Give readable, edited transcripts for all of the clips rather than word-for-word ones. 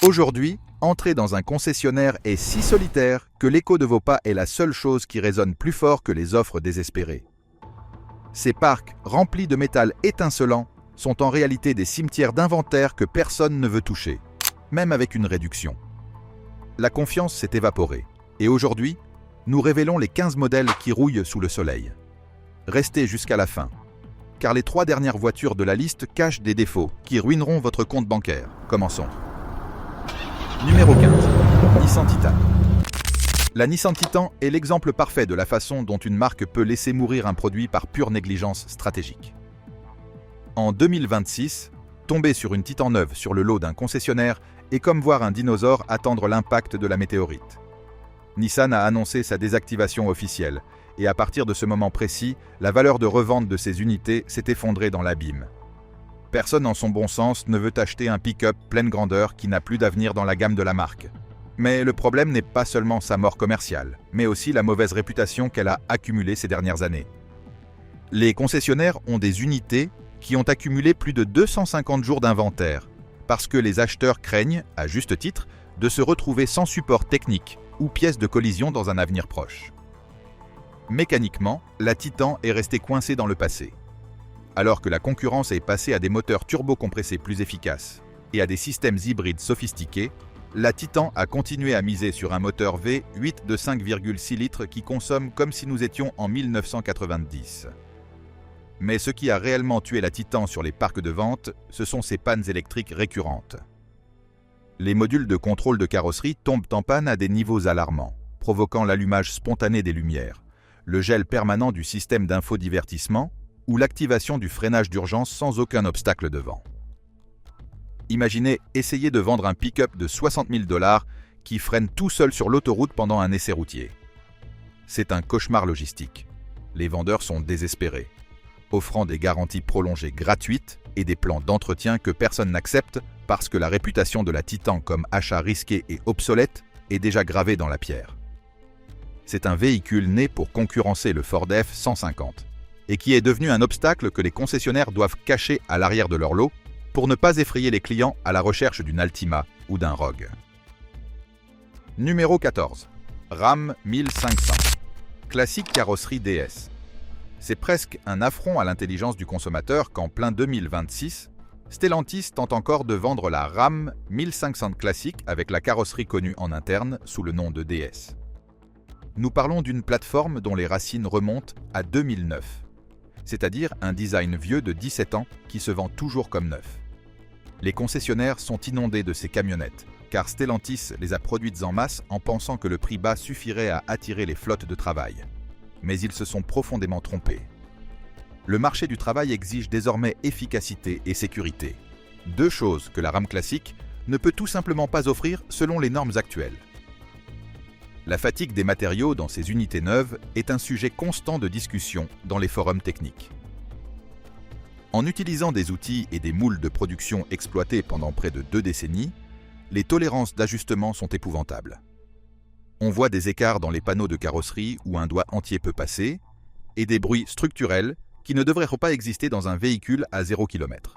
Aujourd'hui, entrer dans un concessionnaire est si solitaire que l'écho de vos pas est la seule chose qui résonne plus fort que les offres désespérées. Ces parcs, remplis de métal étincelant, sont en réalité des cimetières d'inventaire que personne ne veut toucher, même avec une réduction. La confiance s'est évaporée, et aujourd'hui, nous révélons les 15 modèles qui rouillent sous le soleil. Restez jusqu'à la fin, car les 3 dernières voitures de la liste cachent des défauts qui ruineront votre compte bancaire. Commençons. Numéro 15. Nissan Titan. La Nissan Titan est l'exemple parfait de la façon dont une marque peut laisser mourir un produit par pure négligence stratégique. En 2026, tomber sur une Titan neuve sur le lot d'un concessionnaire est comme voir un dinosaure attendre l'impact de la météorite. Nissan a annoncé sa désactivation officielle, et à partir de ce moment précis, la valeur de revente de ces unités s'est effondrée dans l'abîme. Personne en son bon sens ne veut acheter un pick-up pleine grandeur qui n'a plus d'avenir dans la gamme de la marque. Mais le problème n'est pas seulement sa mort commerciale, mais aussi la mauvaise réputation qu'elle a accumulée ces dernières années. Les concessionnaires ont des unités qui ont accumulé plus de 250 jours d'inventaire, parce que les acheteurs craignent, à juste titre, de se retrouver sans support technique ou pièces de collision dans un avenir proche. Mécaniquement, la Titan est restée coincée dans le passé. Alors que la concurrence est passée à des moteurs turbocompressés plus efficaces et à des systèmes hybrides sophistiqués, la Titan a continué à miser sur un moteur V8 de 5,6 litres qui consomme comme si nous étions en 1990. Mais ce qui a réellement tué la Titan sur les parcs de vente, ce sont ses pannes électriques récurrentes. Les modules de contrôle de carrosserie tombent en panne à des niveaux alarmants, provoquant l'allumage spontané des lumières, le gel permanent du système d'infodivertissement ou l'activation du freinage d'urgence sans aucun obstacle devant. Imaginez essayer de vendre un pick-up de 60 000 $ qui freine tout seul sur l'autoroute pendant un essai routier. C'est un cauchemar logistique. Les vendeurs sont désespérés, offrant des garanties prolongées gratuites et des plans d'entretien que personne n'accepte parce que la réputation de la Titan comme achat risqué et obsolète est déjà gravée dans la pierre. C'est un véhicule né pour concurrencer le Ford F-150 et qui est devenu un obstacle que les concessionnaires doivent cacher à l'arrière de leur lot pour ne pas effrayer les clients à la recherche d'une Altima ou d'un Rogue. Numéro 14. Ram 1500. Classique carrosserie DS. C'est presque un affront à l'intelligence du consommateur qu'en plein 2026, Stellantis tente encore de vendre la Ram 1500 classique avec la carrosserie connue en interne sous le nom de DS. Nous parlons d'une plateforme dont les racines remontent à 2009, c'est-à-dire un design vieux de 17 ans qui se vend toujours comme neuf. Les concessionnaires sont inondés de ces camionnettes, car Stellantis les a produites en masse en pensant que le prix bas suffirait à attirer les flottes de travail. Mais ils se sont profondément trompés. Le marché du travail exige désormais efficacité et sécurité. 2 choses que la Ram classique ne peut tout simplement pas offrir selon les normes actuelles. La fatigue des matériaux dans ces unités neuves est un sujet constant de discussion dans les forums techniques. En utilisant des outils et des moules de production exploités pendant près de 2 décennies, les tolérances d'ajustement sont épouvantables. On voit des écarts dans les panneaux de carrosserie où un doigt entier peut passer, et des bruits structurels qui ne devraient pas exister dans un véhicule à 0 km.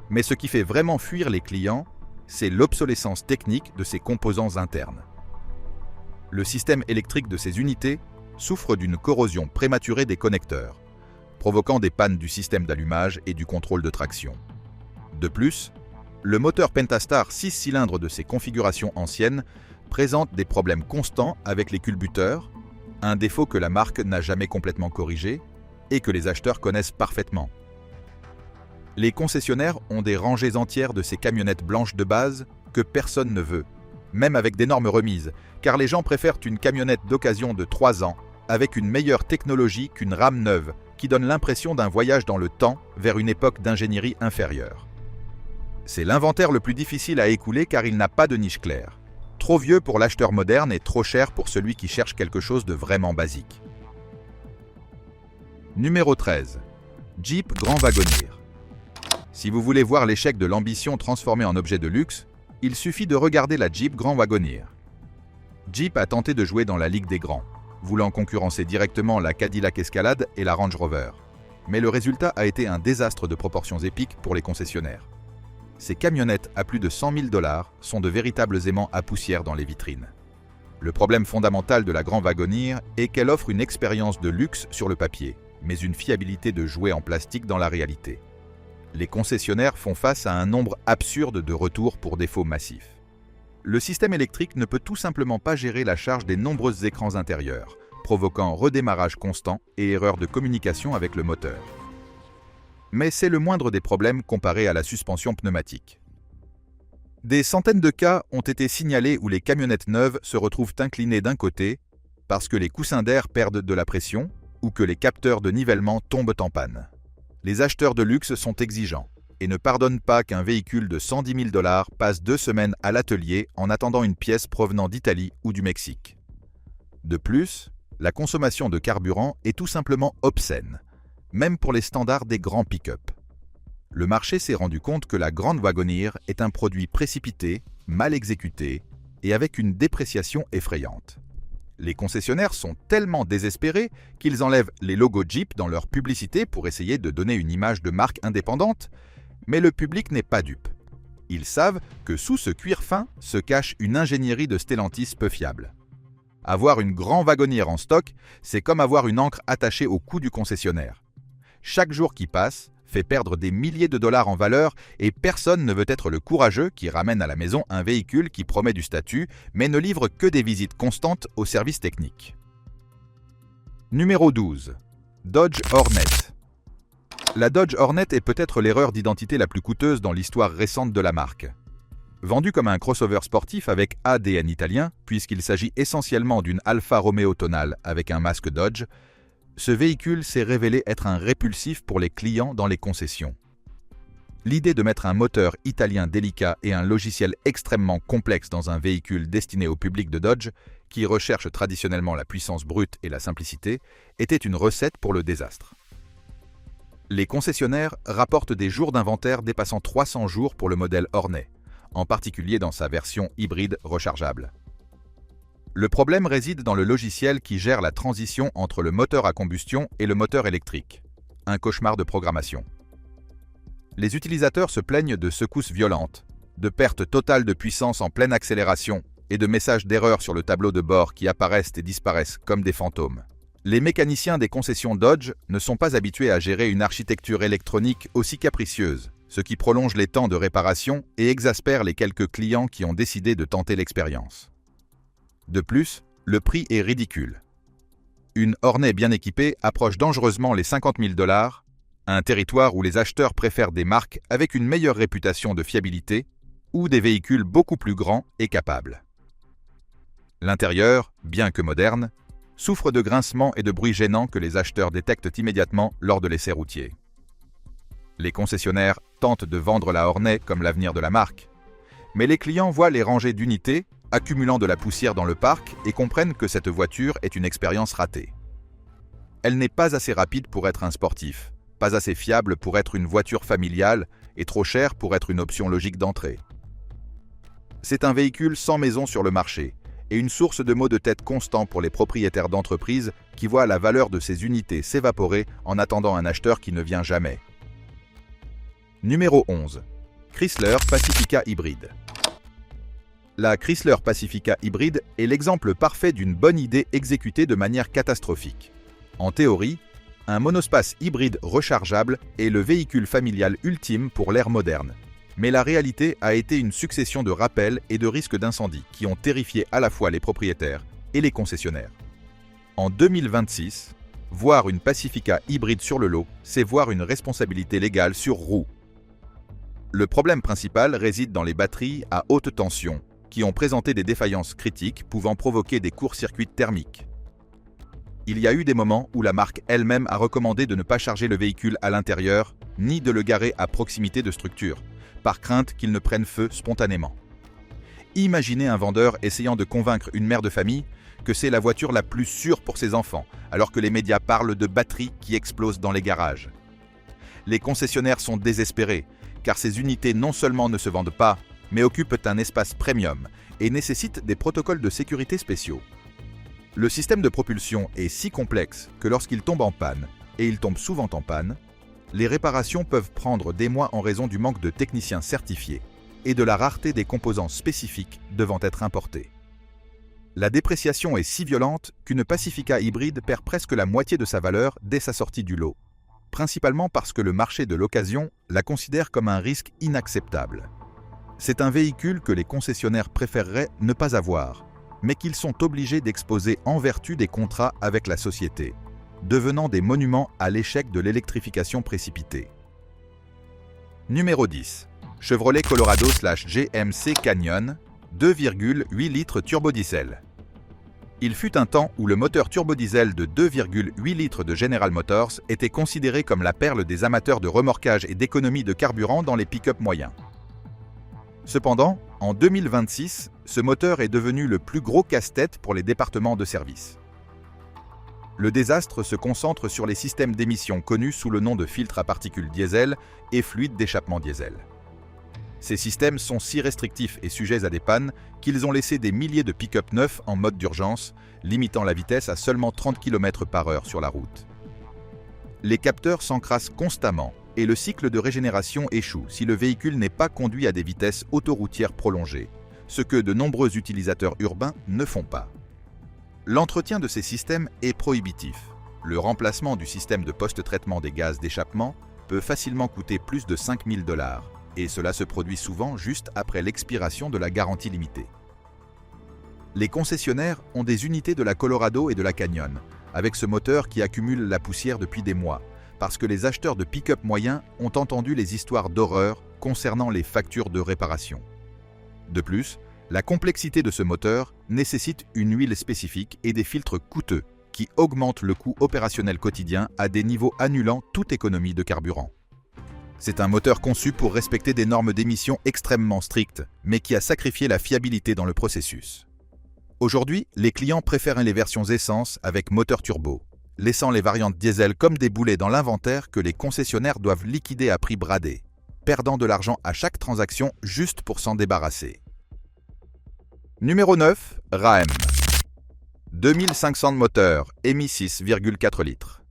Mais ce qui fait vraiment fuir les clients, c'est l'obsolescence technique de ces composants internes. Le système électrique de ces unités souffre d'une corrosion prématurée des connecteurs, provoquant des pannes du système d'allumage et du contrôle de traction. De plus, le moteur Pentastar 6 cylindres de ces configurations anciennes présente des problèmes constants avec les culbuteurs, un défaut que la marque n'a jamais complètement corrigé et que les acheteurs connaissent parfaitement. Les concessionnaires ont des rangées entières de ces camionnettes blanches de base que personne ne veut, même avec d'énormes remises, car les gens préfèrent une camionnette d'occasion de 3 ans avec une meilleure technologie qu'une Ram neuve qui donne l'impression d'un voyage dans le temps vers une époque d'ingénierie inférieure. C'est l'inventaire le plus difficile à écouler car il n'a pas de niche claire. Trop vieux pour l'acheteur moderne et trop cher pour celui qui cherche quelque chose de vraiment basique. Numéro 13. Jeep Grand Wagoneer. Si vous voulez voir l'échec de l'ambition transformée en objet de luxe, il suffit de regarder la Jeep Grand Wagoneer. Jeep a tenté de jouer dans la Ligue des Grands, voulant concurrencer directement la Cadillac Escalade et la Range Rover. Mais le résultat a été un désastre de proportions épiques pour les concessionnaires. ces camionnettes à plus de 100 000 $ sont de véritables aimants à poussière dans les vitrines. Le problème fondamental de la Grand Wagoneer est qu'elle offre une expérience de luxe sur le papier, mais une fiabilité de jouet en plastique dans la réalité. Les concessionnaires font face à un nombre absurde de retours pour défauts massifs. Le système électrique ne peut tout simplement pas gérer la charge des nombreux écrans intérieurs, provoquant redémarrage constant et erreurs de communication avec le moteur. Mais c'est le moindre des problèmes comparé à la suspension pneumatique. Des centaines de cas ont été signalés où les camionnettes neuves se retrouvent inclinées d'un côté parce que les coussins d'air perdent de la pression ou que les capteurs de nivellement tombent en panne. Les acheteurs de luxe sont exigeants et ne pardonnent pas qu'un véhicule de 110 000 $ passe 2 semaines à l'atelier en attendant une pièce provenant d'Italie ou du Mexique. De plus, la consommation de carburant est tout simplement obscène, même pour les standards des grands pick-up. Le marché s'est rendu compte que la Grand Wagoneer est un produit précipité, mal exécuté et avec une dépréciation effrayante. Les concessionnaires sont tellement désespérés qu'ils enlèvent les logos Jeep dans leur publicité pour essayer de donner une image de marque indépendante, mais le public n'est pas dupe. Ils savent que sous ce cuir fin se cache une ingénierie de Stellantis peu fiable. Avoir une Grand Wagoneer en stock, c'est comme avoir une ancre attachée au cou du concessionnaire. Chaque jour qui passe fait perdre des milliers de dollars en valeur et personne ne veut être le courageux qui ramène à la maison un véhicule qui promet du statut mais ne livre que des visites constantes au service technique. Numéro 12. Dodge Hornet. La Dodge Hornet est peut-être l'erreur d'identité la plus coûteuse dans l'histoire récente de la marque. Vendu comme un crossover sportif avec ADN italien, puisqu'il s'agit essentiellement d'une Alfa Romeo tonale avec un masque Dodge, ce véhicule s'est révélé être un répulsif pour les clients dans les concessions. L'idée de mettre un moteur italien délicat et un logiciel extrêmement complexe dans un véhicule destiné au public de Dodge, qui recherche traditionnellement la puissance brute et la simplicité, était une recette pour le désastre. Les concessionnaires rapportent des jours d'inventaire dépassant 300 jours pour le modèle Hornet, en particulier dans sa version hybride rechargeable. Le problème réside dans le logiciel qui gère la transition entre le moteur à combustion et le moteur électrique. Un cauchemar de programmation. Les utilisateurs se plaignent de secousses violentes, de pertes totales de puissance en pleine accélération et de messages d'erreur sur le tableau de bord qui apparaissent et disparaissent comme des fantômes. Les mécaniciens des concessions Dodge ne sont pas habitués à gérer une architecture électronique aussi capricieuse, ce qui prolonge les temps de réparation et exaspère les quelques clients qui ont décidé de tenter l'expérience. De plus, le prix est ridicule. Une Hornet bien équipée approche dangereusement les 50 000 $, un territoire où les acheteurs préfèrent des marques avec une meilleure réputation de fiabilité ou des véhicules beaucoup plus grands et capables. L'intérieur, bien que moderne, souffre de grincements et de bruits gênants que les acheteurs détectent immédiatement lors de l'essai routier. Les concessionnaires tentent de vendre la Hornet comme l'avenir de la marque, mais les clients voient les rangées d'unités accumulant de la poussière dans le parc et comprennent que cette voiture est une expérience ratée. Elle n'est pas assez rapide pour être un sportif, pas assez fiable pour être une voiture familiale et trop chère pour être une option logique d'entrée. C'est un véhicule sans maison sur le marché et une source de maux de tête constants pour les propriétaires d'entreprises qui voient la valeur de ces unités s'évaporer en attendant un acheteur qui ne vient jamais. Numéro 11. Chrysler Pacifica hybride. La Chrysler Pacifica hybride est l'exemple parfait d'une bonne idée exécutée de manière catastrophique. En théorie, un monospace hybride rechargeable est le véhicule familial ultime pour l'ère moderne. Mais la réalité a été une succession de rappels et de risques d'incendie qui ont terrifié à la fois les propriétaires et les concessionnaires. En 2026, voir une Pacifica hybride sur le lot, c'est voir une responsabilité légale sur roue. Le problème principal réside dans les batteries à haute tension, qui ont présenté des défaillances critiques pouvant provoquer des courts-circuits thermiques. Il y a eu des moments où la marque elle-même a recommandé de ne pas charger le véhicule à l'intérieur, ni de le garer à proximité de structures, par crainte qu'il ne prenne feu spontanément. Imaginez un vendeur essayant de convaincre une mère de famille que c'est la voiture la plus sûre pour ses enfants, alors que les médias parlent de batteries qui explosent dans les garages. Les concessionnaires sont désespérés, car ces unités non seulement ne se vendent pas, mais occupent un espace premium et nécessitent des protocoles de sécurité spéciaux. Le système de propulsion est si complexe que lorsqu'il tombe en panne, et il tombe souvent en panne, les réparations peuvent prendre des mois en raison du manque de techniciens certifiés et de la rareté des composants spécifiques devant être importés. La dépréciation est si violente qu'une Pacifica hybride perd presque la moitié de sa valeur dès sa sortie du lot, principalement parce que le marché de l'occasion la considère comme un risque inacceptable. C'est un véhicule que les concessionnaires préféreraient ne pas avoir, mais qu'ils sont obligés d'exposer en vertu des contrats avec la société, devenant des monuments à l'échec de l'électrification précipitée. Numéro 10. Chevrolet Colorado/GMC Canyon, 2,8 litres turbodiesel. Il fut un temps où le moteur turbodiesel de 2,8 litres de General Motors était considéré comme la perle des amateurs de remorquage et d'économie de carburant dans les pick-up moyens. Cependant, en 2026, ce moteur est devenu le plus gros casse-tête pour les départements de service. Le désastre se concentre sur les systèmes d'émission connus sous le nom de filtres à particules diesel et fluides d'échappement diesel. Ces systèmes sont si restrictifs et sujets à des pannes qu'ils ont laissé des milliers de pick-up neufs en mode d'urgence, limitant la vitesse à seulement 30 km/h sur la route. Les capteurs s'encrassent constamment et le cycle de régénération échoue si le véhicule n'est pas conduit à des vitesses autoroutières prolongées, ce que de nombreux utilisateurs urbains ne font pas. L'entretien de ces systèmes est prohibitif. Le remplacement du système de post-traitement des gaz d'échappement peut facilement coûter plus de 5 000 $, et cela se produit souvent juste après l'expiration de la garantie limitée. Les concessionnaires ont des unités de la Colorado et de la Canyon, avec ce moteur qui accumule la poussière depuis des mois, parce que les acheteurs de pick-up moyens ont entendu les histoires d'horreur concernant les factures de réparation. De plus, la complexité de ce moteur nécessite une huile spécifique et des filtres coûteux qui augmentent le coût opérationnel quotidien à des niveaux annulant toute économie de carburant. C'est un moteur conçu pour respecter des normes d'émission extrêmement strictes, mais qui a sacrifié la fiabilité dans le processus. Aujourd'hui, les clients préfèrent les versions essence avec moteur turbo, laissant les variantes diesel comme des boulets dans l'inventaire que les concessionnaires doivent liquider à prix bradé, perdant de l'argent à chaque transaction juste pour s'en débarrasser. Numéro 9. RAM. 2500 de moteur, émis 6,4 litres.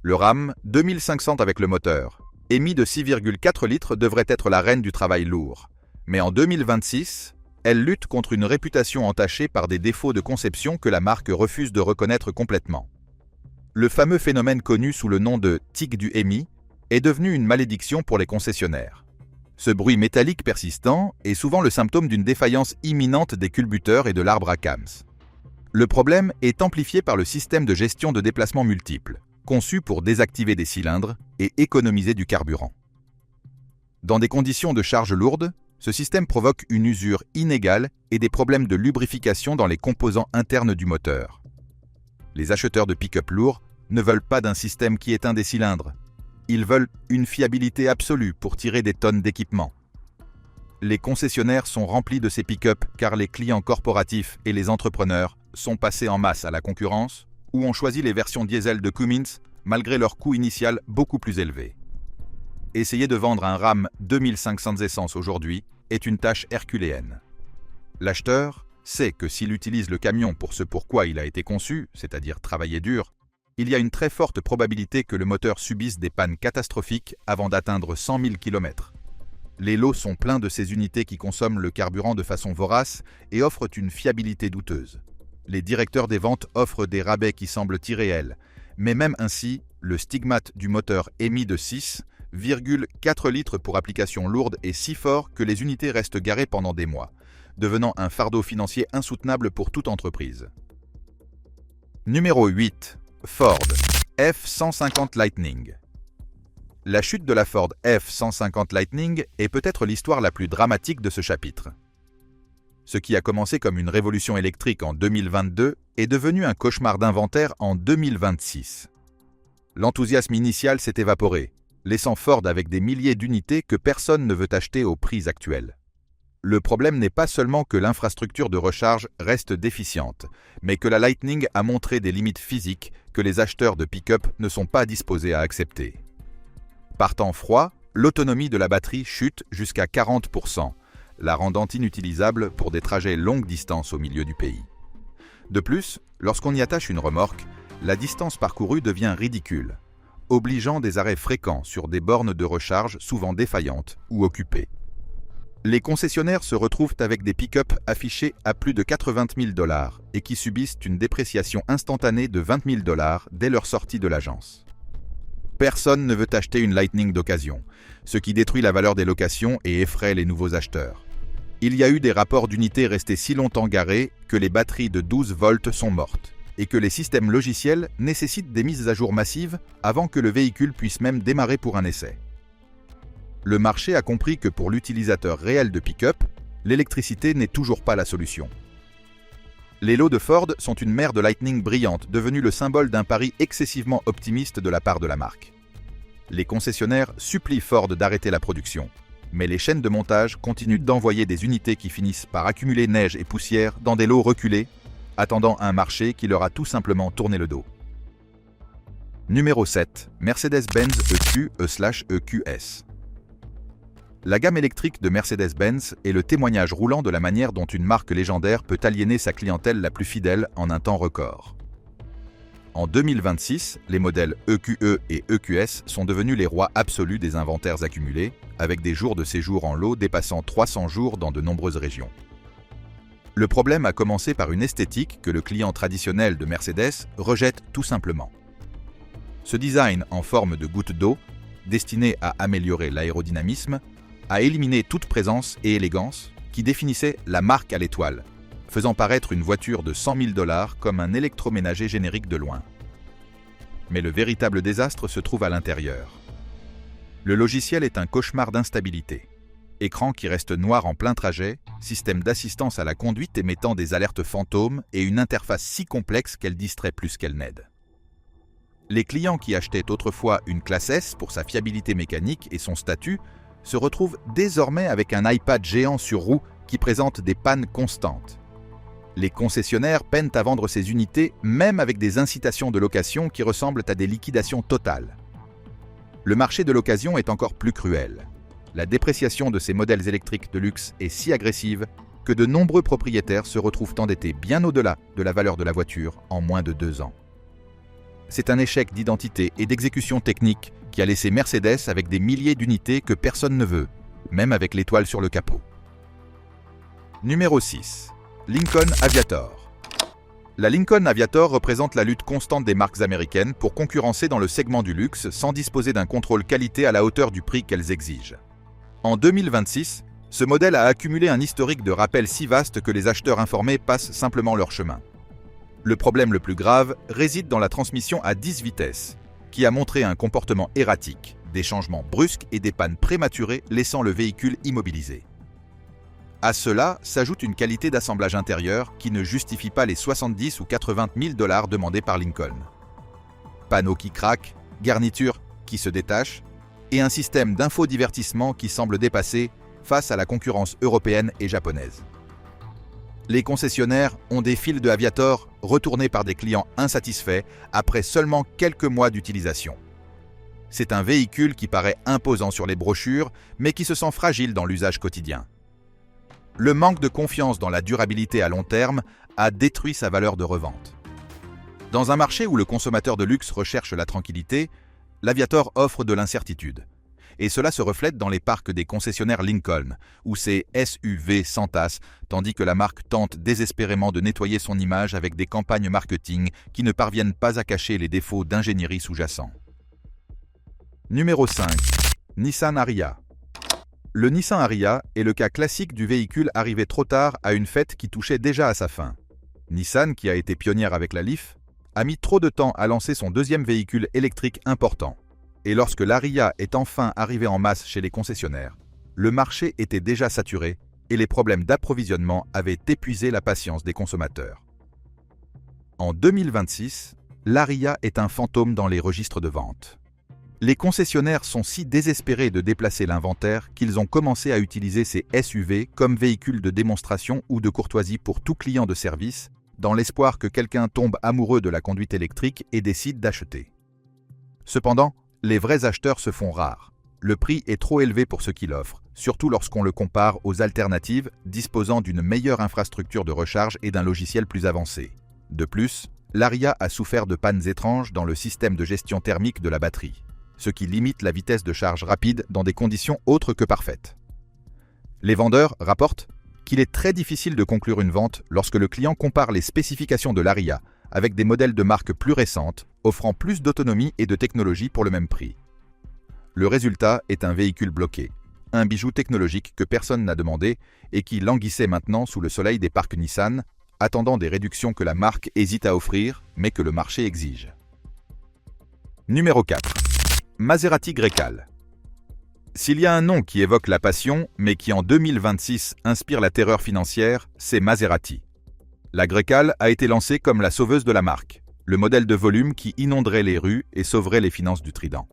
Le RAM 2500 avec le moteur, émis de 6,4 litres devrait être la reine du travail lourd. Mais en 2026, elle lutte contre une réputation entachée par des défauts de conception que la marque refuse de reconnaître complètement. Le fameux phénomène connu sous le nom de « tic du émis » est devenu une malédiction pour les concessionnaires. Ce bruit métallique persistant est souvent le symptôme d'une défaillance imminente des culbuteurs et de l'arbre à cams. Le problème est amplifié par le système de gestion de déplacement multiple, conçu pour désactiver des cylindres et économiser du carburant. Dans des conditions de charge lourde, ce système provoque une usure inégale et des problèmes de lubrification dans les composants internes du moteur. Les acheteurs de pick-up lourds ne veulent pas d'un système qui éteint des cylindres. Ils veulent une fiabilité absolue pour tirer des tonnes d'équipement. Les concessionnaires sont remplis de ces pick-up car les clients corporatifs et les entrepreneurs sont passés en masse à la concurrence ou ont choisi les versions diesel de Cummins malgré leur coût initial beaucoup plus élevé. Essayer de vendre un RAM 2500 essence aujourd'hui est une tâche herculéenne. L'acheteur sait que s'il utilise le camion pour ce pourquoi il a été conçu, c'est-à-dire travailler dur, il y a une très forte probabilité que le moteur subisse des pannes catastrophiques avant d'atteindre 100 000 km. Les lots sont pleins de ces unités qui consomment le carburant de façon vorace et offrent une fiabilité douteuse. Les directeurs des ventes offrent des rabais qui semblent irréels, mais même ainsi, le stigmate du moteur émis de 6,4 litres pour application lourde est si fort que les unités restent garées pendant des mois, devenant un fardeau financier insoutenable pour toute entreprise. Numéro 8. Ford F-150 Lightning. La chute de la Ford F-150 Lightning est peut-être l'histoire la plus dramatique de ce chapitre. Ce qui a commencé comme une révolution électrique en 2022 est devenu un cauchemar d'inventaire en 2026. L'enthousiasme initial s'est évaporé, laissant Ford avec des milliers d'unités que personne ne veut acheter aux prix actuels. Le problème n'est pas seulement que l'infrastructure de recharge reste déficiente, mais que la Lightning a montré des limites physiques que les acheteurs de pick-up ne sont pas disposés à accepter. Par temps froid, l'autonomie de la batterie chute jusqu'à 40%, la rendant inutilisable pour des trajets longue distance au milieu du pays. De plus, lorsqu'on y attache une remorque, la distance parcourue devient ridicule. obligeant des arrêts fréquents sur des bornes de recharge souvent défaillantes ou occupées. Les concessionnaires se retrouvent avec des pick-up affichés à plus de 80 000 $ et qui subissent une dépréciation instantanée de 20 000 $ dès leur sortie de l'agence. Personne ne veut acheter une Lightning d'occasion, ce qui détruit la valeur des locations et effraie les nouveaux acheteurs. Il y a eu des rapports d'unités restées si longtemps garées que les batteries de 12 volts sont mortes et que les systèmes logiciels nécessitent des mises à jour massives avant que le véhicule puisse même démarrer pour un essai. Le marché a compris que pour l'utilisateur réel de pick-up, l'électricité n'est toujours pas la solution. Les lots de Ford sont une mer de Lightning brillante, devenue le symbole d'un pari excessivement optimiste de la part de la marque. Les concessionnaires supplient Ford d'arrêter la production, mais les chaînes de montage continuent d'envoyer des unités qui finissent par accumuler neige et poussière dans des lots reculés, attendant un marché qui leur a tout simplement tourné le dos. Numéro 7. Mercedes-Benz EQ/EQS. La gamme électrique de Mercedes-Benz est le témoignage roulant de la manière dont une marque légendaire peut aliéner sa clientèle la plus fidèle en un temps record. En 2026, les modèles EQE et EQS sont devenus les rois absolus des inventaires accumulés, avec des jours de séjour en lot dépassant 300 jours dans de nombreuses régions. Le problème a commencé par une esthétique que le client traditionnel de Mercedes rejette tout simplement. Ce design en forme de goutte d'eau, destiné à améliorer l'aérodynamisme, a éliminé toute présence et élégance qui définissait la marque à l'étoile, faisant paraître une voiture de 100 000 $ comme un électroménager générique de loin. Mais le véritable désastre se trouve à l'intérieur. Le logiciel est un cauchemar d'instabilité. Écran qui reste noir en plein trajet, système d'assistance à la conduite émettant des alertes fantômes et une interface si complexe qu'elle distrait plus qu'elle n'aide. Les clients qui achetaient autrefois une classe S pour sa fiabilité mécanique et son statut se retrouvent désormais avec un iPad géant sur roue qui présente des pannes constantes. Les concessionnaires peinent à vendre ces unités même avec des incitations de location qui ressemblent à des liquidations totales. Le marché de l'occasion est encore plus cruel. La dépréciation de ces modèles électriques de luxe est si agressive que de nombreux propriétaires se retrouvent endettés bien au-delà de la valeur de la voiture en moins de 2 ans. C'est un échec d'identité et d'exécution technique qui a laissé Mercedes avec des milliers d'unités que personne ne veut, même avec l'étoile sur le capot. Numéro 6. Lincoln Aviator. La Lincoln Aviator représente la lutte constante des marques américaines pour concurrencer dans le segment du luxe sans disposer d'un contrôle qualité à la hauteur du prix qu'elles exigent. En 2026, ce modèle a accumulé un historique de rappels si vaste que les acheteurs informés passent simplement leur chemin. Le problème le plus grave réside dans la transmission à 10 vitesses, qui a montré un comportement erratique, des changements brusques et des pannes prématurées laissant le véhicule immobilisé. À cela s'ajoute une qualité d'assemblage intérieur qui ne justifie pas les 70 ou 80 000 $ demandés par Lincoln. Panneaux qui craquent, garnitures qui se détachent, et un système d'infodivertissement qui semble dépassé face à la concurrence européenne et japonaise. Les concessionnaires ont des files de Aviator retournés par des clients insatisfaits après seulement quelques mois d'utilisation. C'est un véhicule qui paraît imposant sur les brochures, mais qui se sent fragile dans l'usage quotidien. Le manque de confiance dans la durabilité à long terme a détruit sa valeur de revente. Dans un marché où le consommateur de luxe recherche la tranquillité, l'Aviator offre de l'incertitude. Et cela se reflète dans les parcs des concessionnaires Lincoln, où ces SUV s'entassent, tandis que la marque tente désespérément de nettoyer son image avec des campagnes marketing qui ne parviennent pas à cacher les défauts d'ingénierie sous-jacents. Numéro 5. Nissan Ariya. Le Nissan Ariya est le cas classique du véhicule arrivé trop tard à une fête qui touchait déjà à sa fin. Nissan, qui a été pionnière avec la Leaf, a mis trop de temps à lancer son deuxième véhicule électrique important. Et lorsque l'Ariya est enfin arrivé en masse chez les concessionnaires, le marché était déjà saturé et les problèmes d'approvisionnement avaient épuisé la patience des consommateurs. En 2026, l'Ariya est un fantôme dans les registres de vente. Les concessionnaires sont si désespérés de déplacer l'inventaire qu'ils ont commencé à utiliser ces SUV comme véhicules de démonstration ou de courtoisie pour tout client de service, dans l'espoir que quelqu'un tombe amoureux de la conduite électrique et décide d'acheter. Cependant, les vrais acheteurs se font rares. Le prix est trop élevé pour ce qu'il offre, surtout lorsqu'on le compare aux alternatives disposant d'une meilleure infrastructure de recharge et d'un logiciel plus avancé. De plus, l'Ariya a souffert de pannes étranges dans le système de gestion thermique de la batterie, ce qui limite la vitesse de charge rapide dans des conditions autres que parfaites. Les vendeurs rapportent qu'il est très difficile de conclure une vente lorsque le client compare les spécifications de l'Ariya avec des modèles de marque plus récentes, offrant plus d'autonomie et de technologie pour le même prix. Le résultat est un véhicule bloqué, un bijou technologique que personne n'a demandé et qui languissait maintenant sous le soleil des parcs Nissan, attendant des réductions que la marque hésite à offrir, mais que le marché exige. Numéro 4. Maserati Grecale. S'il y a un nom qui évoque la passion, mais qui en 2026 inspire la terreur financière, c'est Maserati. La Grecale a été lancée comme la sauveuse de la marque, le modèle de volume qui inonderait les rues et sauverait les finances du Trident.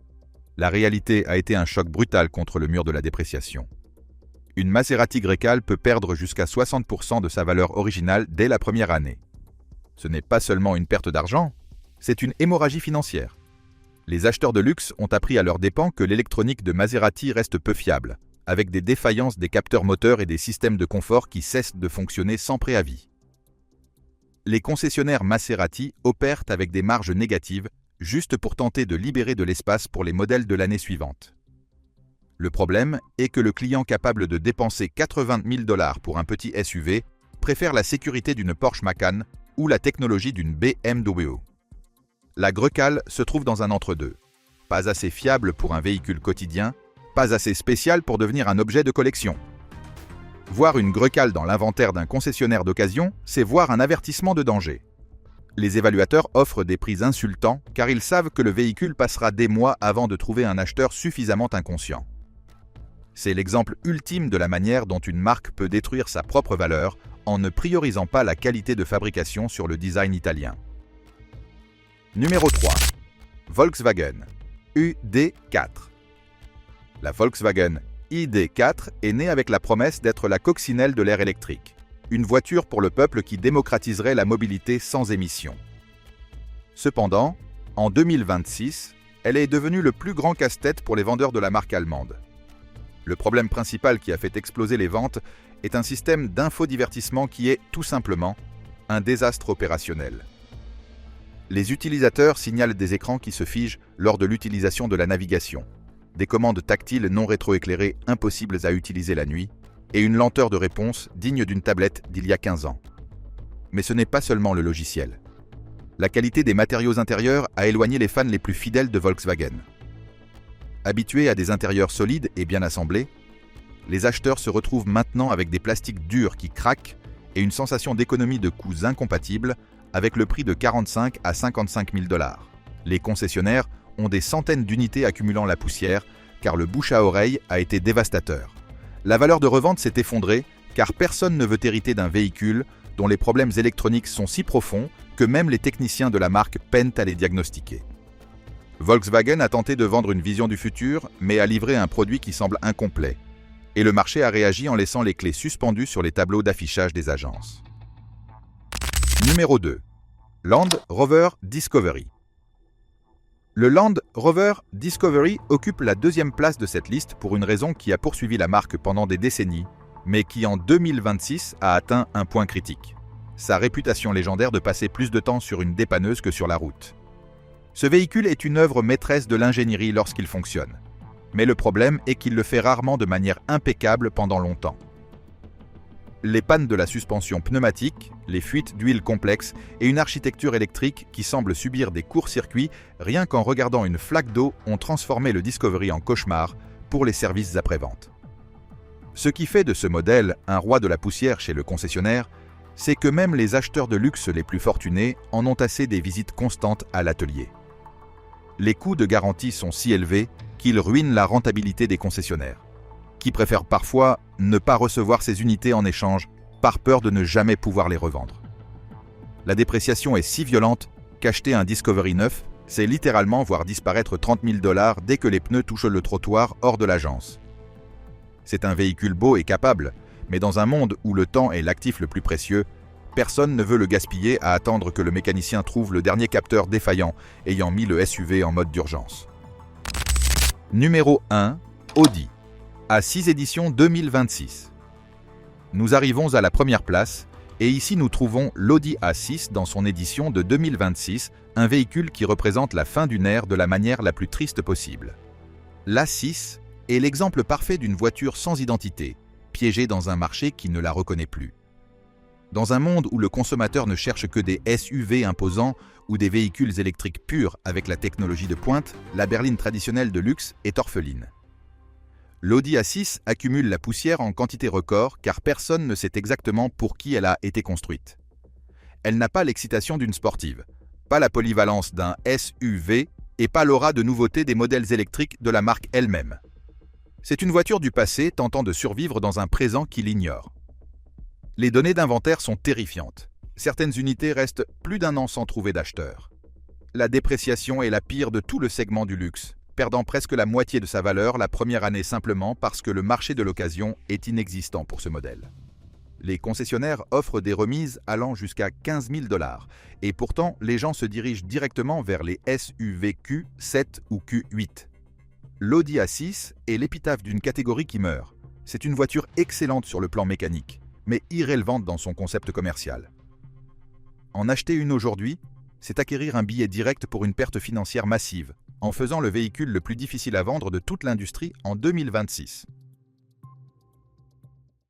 La réalité a été un choc brutal contre le mur de la dépréciation. Une Maserati Grecale peut perdre jusqu'à 60% de sa valeur originale dès la première année. Ce n'est pas seulement une perte d'argent, c'est une hémorragie financière. Les acheteurs de luxe ont appris à leurs dépens que l'électronique de Maserati reste peu fiable, avec des défaillances des capteurs moteurs et des systèmes de confort qui cessent de fonctionner sans préavis. Les concessionnaires Maserati opèrent avec des marges négatives juste pour tenter de libérer de l'espace pour les modèles de l'année suivante. Le problème est que le client capable de dépenser 80 000 $ pour un petit SUV préfère la sécurité d'une Porsche Macan ou la technologie d'une BMW. La Grecale se trouve dans un entre-deux. Pas assez fiable pour un véhicule quotidien, pas assez spécial pour devenir un objet de collection. Voir une Grecale dans l'inventaire d'un concessionnaire d'occasion, c'est voir un avertissement de danger. Les évaluateurs offrent des prix insultants car ils savent que le véhicule passera des mois avant de trouver un acheteur suffisamment inconscient. C'est l'exemple ultime de la manière dont une marque peut détruire sa propre valeur en ne priorisant pas la qualité de fabrication sur le design italien. Numéro 3. Volkswagen ID.4. La Volkswagen ID.4 est née avec la promesse d'être la coccinelle de l'ère électrique, une voiture pour le peuple qui démocratiserait la mobilité sans émissions. Cependant, en 2026, elle est devenue le plus grand casse-tête pour les vendeurs de la marque allemande. Le problème principal qui a fait exploser les ventes est un système d'infodivertissement qui est, tout simplement, un désastre opérationnel. Les utilisateurs signalent des écrans qui se figent lors de l'utilisation de la navigation, des commandes tactiles non rétroéclairées impossibles à utiliser la nuit, et une lenteur de réponse digne d'une tablette d'il y a 15 ans. Mais ce n'est pas seulement le logiciel. La qualité des matériaux intérieurs a éloigné les fans les plus fidèles de Volkswagen. Habitués à des intérieurs solides et bien assemblés, les acheteurs se retrouvent maintenant avec des plastiques durs qui craquent et une sensation d'économie de coûts incompatibles avec le prix de 45 à 55 000 $. Les concessionnaires ont des centaines d'unités accumulant la poussière car le bouche à oreille a été dévastateur. La valeur de revente s'est effondrée car personne ne veut hériter d'un véhicule dont les problèmes électroniques sont si profonds que même les techniciens de la marque peinent à les diagnostiquer. Volkswagen a tenté de vendre une vision du futur, mais a livré un produit qui semble incomplet. Et le marché a réagi en laissant les clés suspendues sur les tableaux d'affichage des agences. Numéro 2. Land Rover Discovery. Le Land Rover Discovery occupe la deuxième place de cette liste pour une raison qui a poursuivi la marque pendant des décennies, mais qui en 2026 a atteint un point critique. Sa réputation légendaire de passer plus de temps sur une dépanneuse que sur la route. Ce véhicule est une œuvre maîtresse de l'ingénierie lorsqu'il fonctionne. Mais le problème est qu'il le fait rarement de manière impeccable pendant longtemps. Les pannes de la suspension pneumatique, les fuites d'huile complexes et une architecture électrique qui semble subir des courts-circuits rien qu'en regardant une flaque d'eau ont transformé le Discovery en cauchemar pour les services après-vente. Ce qui fait de ce modèle un roi de la poussière chez le concessionnaire, c'est que même les acheteurs de luxe les plus fortunés en ont assez des visites constantes à l'atelier. Les coûts de garantie sont si élevés qu'ils ruinent la rentabilité des concessionnaires, qui préfèrent parfois ne pas recevoir ces unités en échange par peur de ne jamais pouvoir les revendre. La dépréciation est si violente qu'acheter un Discovery neuf, c'est littéralement voir disparaître 30 000 $ dès que les pneus touchent le trottoir hors de l'agence. C'est un véhicule beau et capable, mais dans un monde où le temps est l'actif le plus précieux, personne ne veut le gaspiller à attendre que le mécanicien trouve le dernier capteur défaillant ayant mis le SUV en mode d'urgence. Numéro 1. Audi. À 6 éditions 2026. Nous arrivons à la première place, Et ici nous trouvons l'Audi A6 dans son édition de 2026, un véhicule qui représente la fin d'une ère de la manière la plus triste possible. L'A6 est l'exemple parfait d'une voiture sans identité, piégée dans un marché qui ne la reconnaît plus. Dans un monde où le consommateur ne cherche que des SUV imposants ou des véhicules électriques purs avec la technologie de pointe, la berline traditionnelle de luxe est orpheline. L'Audi A6 accumule la poussière en quantité record car personne ne sait exactement pour qui elle a été construite. Elle n'a pas l'excitation d'une sportive, pas la polyvalence d'un SUV et pas l'aura de nouveauté des modèles électriques de la marque elle-même. C'est une voiture du passé tentant de survivre dans un présent qui l'ignore. Les données d'inventaire sont terrifiantes. Certaines unités restent plus d'un an sans trouver d'acheteur. La dépréciation est la pire de tout le segment du luxe, perdant presque la moitié de sa valeur la première année simplement parce que le marché de l'occasion est inexistant pour ce modèle. Les concessionnaires offrent des remises allant jusqu'à 15 000 $, et pourtant les gens se dirigent directement vers les SUV Q7 ou Q8. L'Audi A6 est l'épitaphe d'une catégorie qui meurt. C'est une voiture excellente sur le plan mécanique, mais irrélevante dans son concept commercial. En acheter une aujourd'hui, c'est acquérir un billet direct pour une perte financière massive, en faisant le véhicule le plus difficile à vendre de toute l'industrie en 2026.